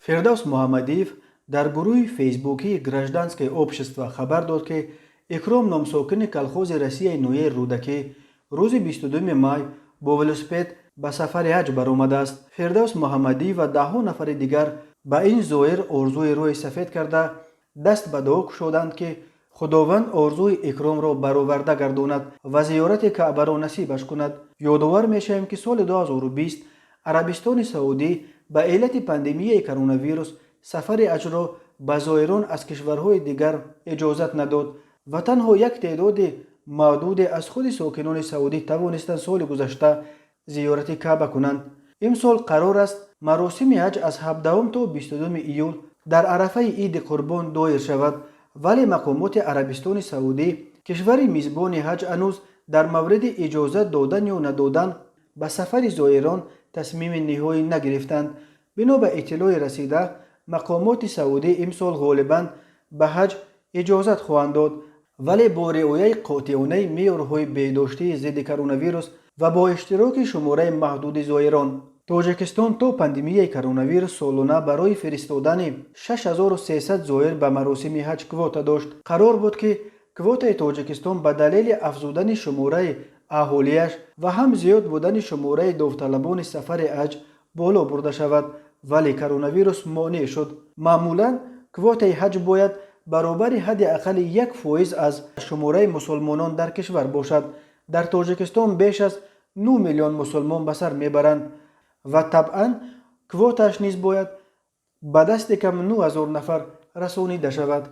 фирдавс муҳаммадиев дар гурӯҳи фейсбукии гражданское общество хабар дод ки икром номсокини колхози россияи нояи рӯдакӣ рӯзи 22 май бо велосипед ба сафари ҳаҷ баромадааст. фирдавс муҳаммадӣ ва даҳҳо нафари дигар ба ин зоир орзуи рӯи сафед карда даст ба дуо кушоданд ки худованд орзуи икромро бароварда гардонад ва зиёрати каъбаро насибаш кунад. ёдовар мешавем ки соли 2020 арабистони саудӣ ба иллати пандемияи коронавирус сафари ҳаҷро ба зоирон аз кишварҳои дигар иҷозат надод ва танҳо як теъдоди маҳдуде аз худи сокинони саудӣ тавонистанд соли гузашта зиёрати каъба кунанд. имсол қарор аст маросими ҳаҷ аз 17 то 22 июл дар арафаи иди қурбон доир шавад, вале мақомоти арабистони саудӣ кишвари мизбони ҳаҷ ҳанӯз дар мавриди иҷозат додан ё надодан ба сафари зоирон тасмими ниҳоӣ нагирифтанд. бино ба иттилои расида мақомоти саудӣ имсол ғолибан ба ҳаҷ иҷозат хоҳанд дод, вале бо риояи қотиёнаи меъёрҳои беҳдоштии зидди коронавирус ва бо иштироки шумораи маҳдуди зоирон. тоҷикистон то пандемияи коронавирус солона барои фиристодани 6300 зоир ба маросими ҳаҷ квота дошт. қарор буд ки квотаи тоҷикистон ба далели афзудани шумораи аҳолияш ва ҳам зиёд будани шумораи довталабони сафари ҳаҷ боло бурда шавад, вале коронавирус монеъ шуд. маъмулан квотаи ҳаҷ бояд баробари ҳадди аққали 1% аз шумораи мусулмонон дар кишвар бошад. дар тоҷикистон беш аз 9 миллион мусулмон ба сар мебаранд ва табъан квотааш низ бояд ба дасти кам 9000 нафар расонида шавад.